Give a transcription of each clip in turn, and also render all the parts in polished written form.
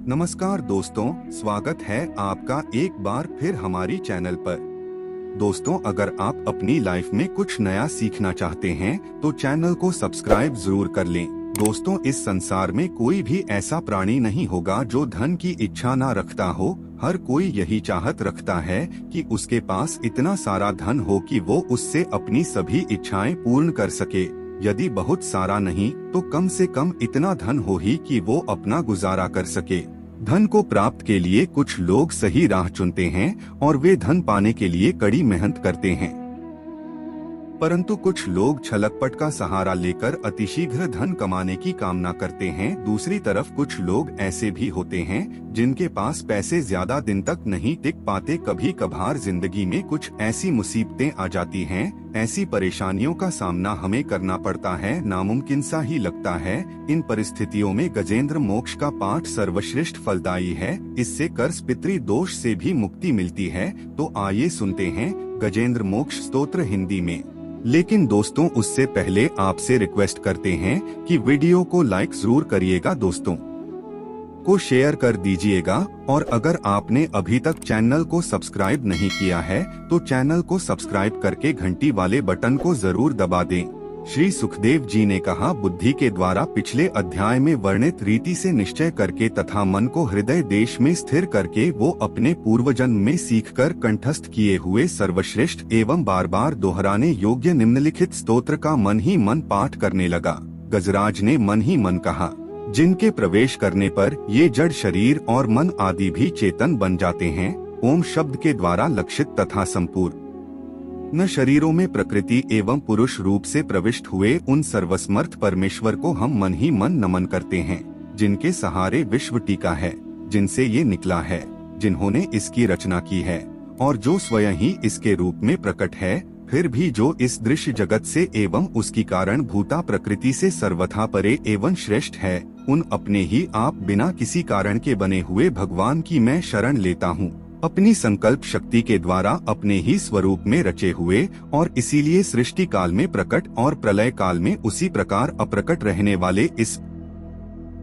नमस्कार दोस्तों, स्वागत है आपका एक बार फिर हमारी चैनल पर। दोस्तों, अगर आप अपनी लाइफ में कुछ नया सीखना चाहते हैं तो चैनल को सब्सक्राइब जरूर कर लें। दोस्तों, इस संसार में कोई भी ऐसा प्राणी नहीं होगा जो धन की इच्छा ना रखता हो। हर कोई यही चाहत रखता है कि उसके पास इतना सारा धन हो कि वो उससे अपनी सभी इच्छाएं पूर्ण कर सके। यदि बहुत सारा नहीं तो कम से कम इतना धन हो ही कि वो अपना गुजारा कर सके। धन को प्राप्त के लिए कुछ लोग सही राह चुनते हैं और वे धन पाने के लिए कड़ी मेहनत करते हैं, परंतु कुछ लोग छलकपट का सहारा लेकर अतिशीघ्र धन कमाने की कामना करते हैं। दूसरी तरफ कुछ लोग ऐसे भी होते हैं जिनके पास पैसे ज्यादा दिन तक नहीं टिक पाते। कभी कभार जिंदगी में कुछ ऐसी मुसीबतें आ जाती हैं, ऐसी परेशानियों का सामना हमें करना पड़ता है, नामुमकिन सा ही लगता है। इन परिस्थितियों में गजेंद्र मोक्ष का पाठ सर्वश्रेष्ठ फलदायी है। इससे कर्ज पितृ दोष से भी मुक्ति मिलती है। तो आइए सुनते हैं गजेंद्र मोक्ष स्तोत्र हिंदी में। लेकिन दोस्तों, उससे पहले आपसे रिक्वेस्ट करते हैं कि वीडियो को लाइक जरूर करिएगा, दोस्तों को शेयर कर दीजिएगा, और अगर आपने अभी तक चैनल को सब्सक्राइब नहीं किया है तो चैनल को सब्सक्राइब करके घंटी वाले बटन को जरूर दबा दें। श्री सुखदेव जी ने कहा, बुद्धि के द्वारा पिछले अध्याय में वर्णित रीति से निश्चय करके तथा मन को हृदय देश में स्थिर करके वो अपने पूर्वजन्म में सीखकर कंठस्थ किए हुए सर्वश्रेष्ठ एवं बार बार दोहराने योग्य निम्नलिखित स्तोत्र का मन ही मन पाठ करने लगा। गजराज ने मन ही मन कहा, जिनके प्रवेश करने पर ये जड़ शरीर और मन आदि भी चेतन बन जाते हैं। ओम शब्द के द्वारा लक्षित तथा संपूर्ण न शरीरों में प्रकृति एवं पुरुष रूप से प्रविष्ट हुए उन सर्वसमर्थ परमेश्वर को हम मन ही मन नमन करते हैं, जिनके सहारे विश्व टीका है, जिनसे ये निकला है, जिन्होंने इसकी रचना की है और जो स्वयं ही इसके रूप में प्रकट है, फिर भी जो इस दृश्य जगत से एवं उसकी कारण भूता प्रकृति से सर्वथा परे एवं श्रेष्ठ है। उन अपने ही आप बिना किसी कारण के बने हुए भगवान की मैं शरण लेता हूँ। अपनी संकल्प शक्ति के द्वारा अपने ही स्वरूप में रचे हुए और इसीलिए सृष्टि काल में प्रकट और प्रलय काल में उसी प्रकार अप्रकट रहने वाले इस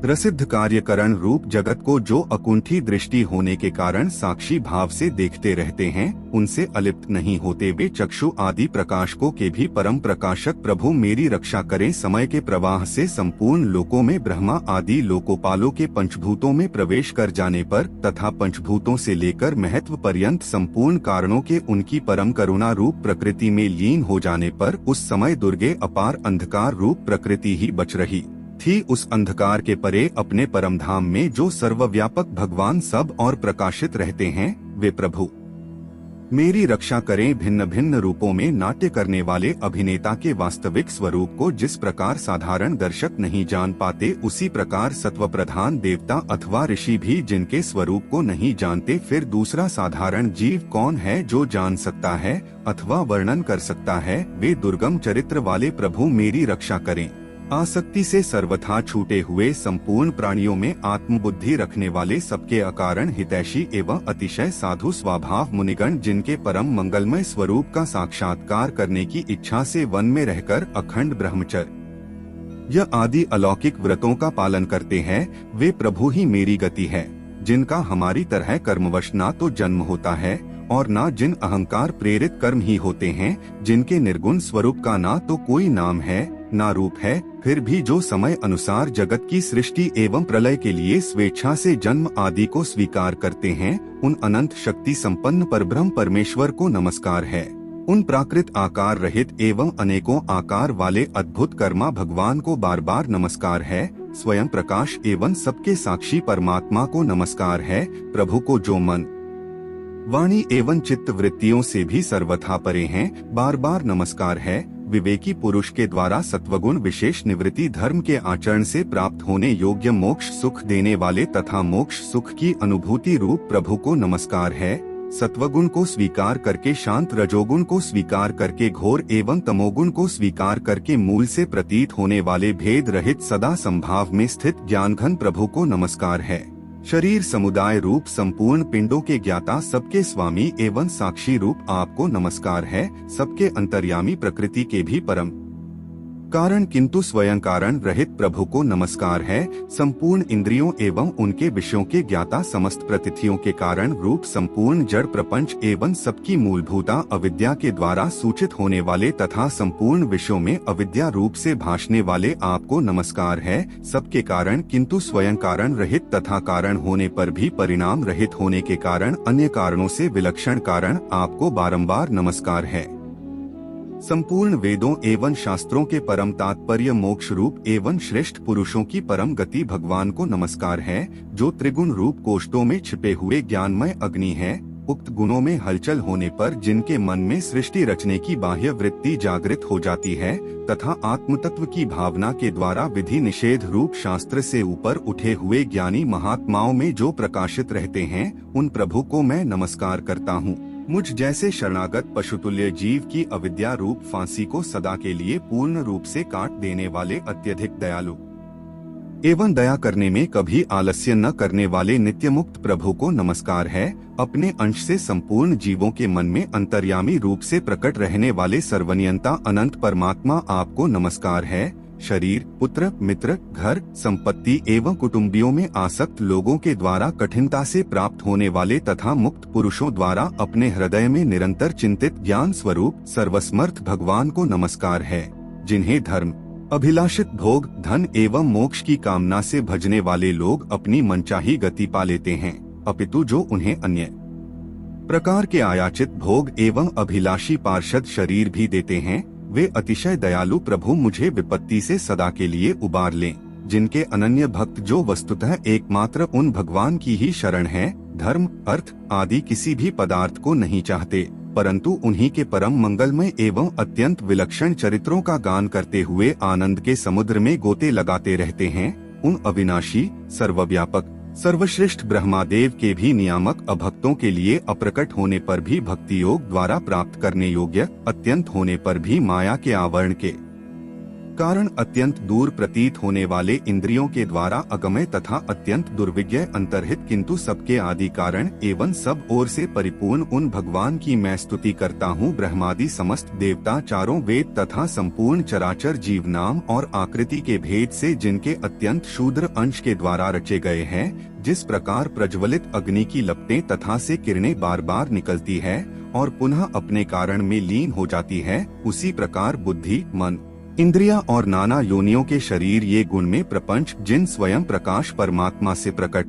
प्रसिद्ध कार्यकरण रूप जगत को जो अकुंठी दृष्टि होने के कारण साक्षी भाव से देखते रहते हैं, उनसे अलिप्त नहीं होते वे चक्षु आदि प्रकाशकों के भी परम प्रकाशक प्रभु मेरी रक्षा करें। समय के प्रवाह से संपूर्ण लोकों में ब्रह्मा आदि लोकोपालों के पंचभूतों में प्रवेश कर जाने पर तथा पंचभूतों से लेकर महत्व पर्यंत संपूर्ण कारणों के उनकी परम करुणा रूप प्रकृति में लीन हो जाने पर उस समय दुर्गे अपार अंधकार रूप प्रकृति ही बच रही थी। उस अंधकार के परे अपने परम धाम में जो सर्वव्यापक भगवान सब और प्रकाशित रहते हैं, वे प्रभु मेरी रक्षा करें। भिन्न भिन्न रूपों में नाट्य करने वाले अभिनेता के वास्तविक स्वरूप को जिस प्रकार साधारण दर्शक नहीं जान पाते, उसी प्रकार सत्व प्रधान देवता अथवा ऋषि भी जिनके स्वरूप को नहीं जानते, फिर दूसरा साधारण जीव कौन है जो जान सकता है अथवा वर्णन कर सकता है। वे दुर्गम चरित्र वाले प्रभु मेरी रक्षा करें। आसक्ति से सर्वथा छूटे हुए संपूर्ण प्राणियों में आत्मबुद्धि रखने वाले सबके अकारण हितैषी एवं अतिशय साधु स्वभाव मुनिगण, जिनके परम मंगलमय स्वरूप का साक्षात्कार करने की इच्छा से वन में रहकर अखंड ब्रह्मचर्य आदि अलौकिक व्रतों का पालन करते हैं, वे प्रभु ही मेरी गति है। जिनका हमारी तरह कर्मवश ना तो जन्म होता है और ना जिन अहंकार प्रेरित कर्म ही होते हैं, जिनके निर्गुण स्वरूप का ना तो कोई नाम है ना रूप है, फिर भी जो समय अनुसार जगत की सृष्टि एवं प्रलय के लिए स्वेच्छा से जन्म आदि को स्वीकार करते हैं, उन अनंत शक्ति संपन्न परब्रह्म परमेश्वर को नमस्कार है। उन प्राकृत आकार रहित एवं अनेकों आकार वाले अद्भुत कर्मा भगवान को बार बार नमस्कार है। स्वयं प्रकाश एवं सबके साक्षी परमात्मा को नमस्कार है। प्रभु को जो मन वाणी एवं चित्त वृत्तियों से भी सर्वथा परे हैं, बार बार नमस्कार है। विवेकी पुरुष के द्वारा सत्वगुण विशेष निवृत्ति धर्म के आचरण से प्राप्त होने योग्य मोक्ष सुख देने वाले तथा मोक्ष सुख की अनुभूति रूप प्रभु को नमस्कार है। सत्वगुण को स्वीकार करके शांत, रजोगुण को स्वीकार करके घोर एवं तमोगुण को स्वीकार करके मूल से प्रतीत होने वाले भेद रहित सदा संभाव में स्थित ज्ञानघन प्रभु को नमस्कार है। शरीर समुदाय रूप संपूर्ण पिंडों के ज्ञाता सबके स्वामी एवं साक्षी रूप आपको नमस्कार है। सबके अंतर्यामी प्रकृति के भी परम कारण किंतु स्वयं कारण रहित प्रभु को नमस्कार है। संपूर्ण इंद्रियों एवं उनके विषयों के ज्ञाता, समस्त प्रतीतियों के कारण रूप, संपूर्ण जड़ प्रपंच एवं सबकी मूलभूता अविद्या के द्वारा सूचित होने वाले तथा संपूर्ण विषयों में अविद्या रूप से भासने वाले आपको नमस्कार है। सबके कारण किंतु स्वयं कारण रहित तथा कारण होने पर भी परिणाम रहित होने के कारण अन्य कारणों से विलक्षण कारण आपको बारंबार नमस्कार है। संपूर्ण वेदों एवं शास्त्रों के परम तात्पर्य मोक्ष रूप एवं श्रेष्ठ पुरुषों की परम गति भगवान को नमस्कार है, जो त्रिगुण रूप कोष्ठों में छिपे हुए ज्ञानमय अग्नि है। उक्त गुणों में हलचल होने पर जिनके मन में सृष्टि रचने की बाह्य वृत्ति जागृत हो जाती है तथा आत्मतत्व की भावना के द्वारा विधि निषेध रूप शास्त्र से ऊपर उठे हुए ज्ञानी महात्माओं में जो प्रकाशित रहते हैं, उन प्रभु को मैं नमस्कार करता हूँ। मुझ जैसे शरणागत पशुतुल्य जीव की अविद्या रूप फांसी को सदा के लिए पूर्ण रूप से काट देने वाले अत्यधिक दयालु एवं दया करने में कभी आलस्य न करने वाले नित्य मुक्त प्रभु को नमस्कार है। अपने अंश से संपूर्ण जीवों के मन में अंतर्यामी रूप से प्रकट रहने वाले सर्वनियंता अनंत परमात्मा आपको नमस्कार है। शरीर, पुत्र, मित्र, घर, संपत्ति एवं कुटुंबियों में आसक्त लोगों के द्वारा कठिनता से प्राप्त होने वाले तथा मुक्त पुरुषों द्वारा अपने हृदय में निरंतर चिंतित ज्ञान स्वरूप सर्वसमर्थ भगवान को नमस्कार है। जिन्हें धर्म, अभिलाषित भोग, धन एवं मोक्ष की कामना से भजने वाले लोग अपनी मनचाही गति पा लेते हैं, अपितु जो उन्हें अन्य प्रकार के आयाचित भोग एवं अभिलाषी पार्षद शरीर भी देते हैं, वे अतिशय दयालु प्रभु मुझे विपत्ति से सदा के लिए उबार लें। जिनके अनन्य भक्त जो वस्तुतः एकमात्र उन भगवान की ही शरण है, धर्म, अर्थ आदि किसी भी पदार्थ को नहीं चाहते, परंतु उन्हीं के परम मंगलमय एवं अत्यंत विलक्षण चरित्रों का गान करते हुए आनंद के समुद्र में गोते लगाते रहते हैं, उन अविनाशी, सर्वव्यापक, सर्वश्रेष्ठ ब्रह्मादेव के भी नियामक अभक्तों के लिए अप्रकट होने पर भी भक्ति योग द्वारा प्राप्त करने योग्य, अत्यंत होने पर भी माया के आवरण के कारण अत्यंत दूर प्रतीत होने वाले इंद्रियों के द्वारा अगम्य तथा अत्यंत दुर्विज्ञ अंतर्हित किंतु सबके आदि कारण एवं सब ओर से परिपूर्ण उन भगवान की मैं स्तुति करता हूँ। ब्रह्मादि समस्त देवता, चारों वेद तथा संपूर्ण चराचर जीव नाम और आकृति के भेद से जिनके अत्यंत शूद्र अंश के द्वारा रचे गए हैं, जिस प्रकार प्रज्वलित अग्नि की लपटें तथा से किरणें बार बार निकलती है और पुनः अपने कारण में लीन हो जाती है, उसी प्रकार बुद्धि, मन, इंद्रिया और नाना योनियों के शरीर ये गुण में प्रपंच जिन स्वयं प्रकाश परमात्मा से प्रकट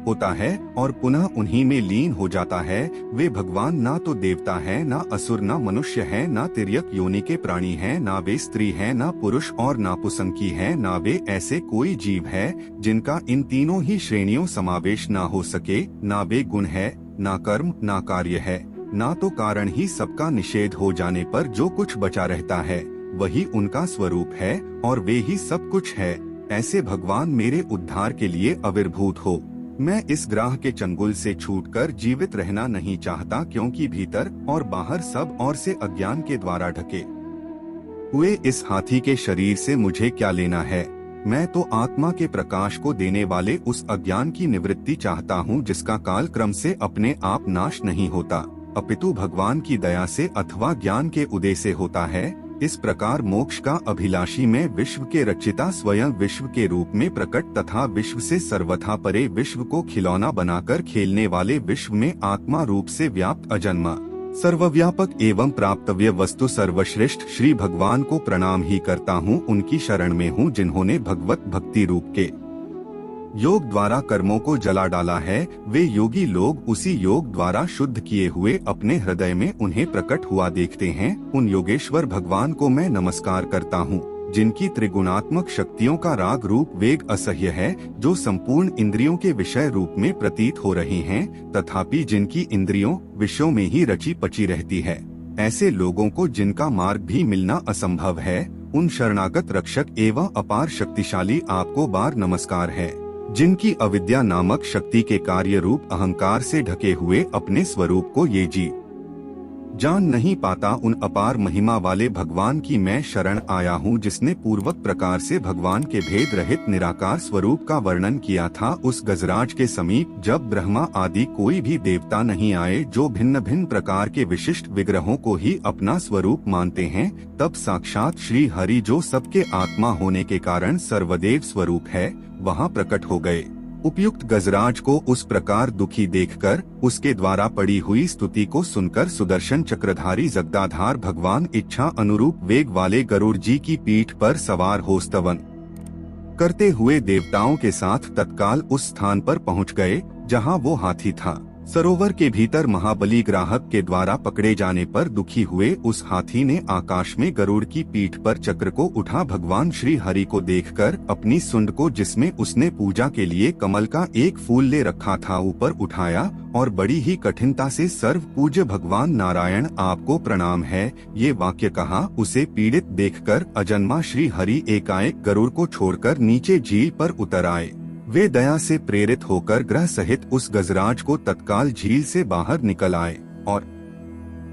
होता है और पुनः उन्हीं में लीन हो जाता है, वे भगवान ना तो देवता है, ना असुर, ना मनुष्य है, ना तिर्यक योनि के प्राणी है, ना वे स्त्री है, ना पुरुष और ना पुसंकी है, ना वे ऐसे कोई जीव है जिनका इन तीनों ही श्रेणियों समावेश ना हो सके, ना वे गुण है, ना कर्म, ना कार्य है, ना तो कारण ही सबका निषेध हो जाने पर जो कुछ बचा रहता है वही उनका स्वरूप है और वे ही सब कुछ है। ऐसे भगवान मेरे उद्धार के लिए आविर्भूत हो। मैं इस ग्राह के चंगुल से छूटकर जीवित रहना नहीं चाहता, क्योंकि भीतर और बाहर सब ओर से अज्ञान के द्वारा ढके हुए इस हाथी के शरीर से मुझे क्या लेना है। मैं तो आत्मा के प्रकाश को देने वाले उस अज्ञान की निवृत्ति चाहता हूँ, जिसका काल क्रम से अपने आप नाश नहीं होता, अपितु भगवान की दया से अथवा ज्ञान के उदय से होता है। इस प्रकार मोक्ष का अभिलाषी मैं विश्व के रचिता स्वयं विश्व के रूप में प्रकट तथा विश्व से सर्वथा परे विश्व को खिलौना बनाकर खेलने वाले विश्व में आत्मा रूप से व्याप्त अजन्मा, सर्वव्यापक एवं प्राप्तव्य वस्तु सर्वश्रेष्ठ श्री भगवान को प्रणाम ही करता हूँ। उनकी शरण में हूँ जिन्होंने भगवत भक्ति रूप के योग द्वारा कर्मों को जला डाला है। वे योगी लोग उसी योग द्वारा शुद्ध किए हुए अपने हृदय में उन्हें प्रकट हुआ देखते हैं। उन योगेश्वर भगवान को मैं नमस्कार करता हूँ, जिनकी त्रिगुणात्मक शक्तियों का राग रूप वेग असह्य है, जो संपूर्ण इंद्रियों के विषय रूप में प्रतीत हो रही हैं, तथापि जिनकी इंद्रियों विषयों में ही रची पची रहती है। ऐसे लोगों को जिनका मार्ग भी मिलना असंभव है, उन शरणागत रक्षक एवं अपार शक्तिशाली आपको बार नमस्कार है। जिनकी अविद्या नामक शक्ति के कार्य रूप अहंकार से ढके हुए अपने स्वरूप को ये जान नहीं पाता उन अपार महिमा वाले भगवान की मैं शरण आया हूँ, जिसने पूर्वक प्रकार से भगवान के भेद रहित निराकार स्वरूप का वर्णन किया था। उस गजराज के समीप जब ब्रह्मा आदि कोई भी देवता नहीं आए, जो भिन्न भिन्न प्रकार के विशिष्ट विग्रहों को ही अपना स्वरूप मानते हैं, तब साक्षात श्री हरि, जो सबके आत्मा होने के कारण सर्वदेव स्वरूप है, वहाँ प्रकट हो गए। उपयुक्त गजराज को उस प्रकार दुखी देखकर उसके द्वारा पड़ी हुई स्तुति को सुनकर सुदर्शन चक्रधारी जगदाधार भगवान इच्छा अनुरूप वेग वाले गरुड़ जी की पीठ पर सवार हो स्तवन करते हुए देवताओं के साथ तत्काल उस स्थान पर पहुंच गए जहां वो हाथी था। सरोवर के भीतर महाबली ग्राहक के द्वारा पकड़े जाने पर दुखी हुए उस हाथी ने आकाश में गरुड़ की पीठ पर चक्र को उठा भगवान श्री हरि को देखकर अपनी सुंड को, जिसमें उसने पूजा के लिए कमल का एक फूल ले रखा था, ऊपर उठाया और बड़ी ही कठिनता से सर्व पूज्य भगवान नारायण आपको प्रणाम है, ये वाक्य कहा। उसे पीड़ित देखकर अजन्मा श्री हरि एकाएक गरुड़ को छोड़कर नीचे झील पर उतर आए। वे दया से प्रेरित होकर ग्रह सहित उस गजराज को तत्काल झील से बाहर निकल आए और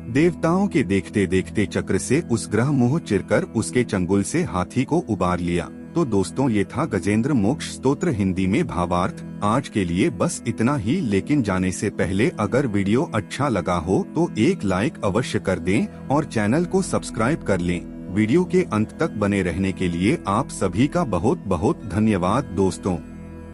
देवताओं के देखते देखते चक्र से उस ग्रह मोह चिरकर उसके चंगुल से हाथी को उबार लिया। तो दोस्तों, ये था गजेंद्र मोक्ष स्तोत्र हिंदी में भावार्थ। आज के लिए बस इतना ही, लेकिन जाने से पहले अगर वीडियो अच्छा लगा हो तो एक लाइक अवश्य कर दें और चैनल को सब्सक्राइब कर लें। वीडियो के अंत तक बने रहने के लिए आप सभी का बहुत बहुत धन्यवाद दोस्तों।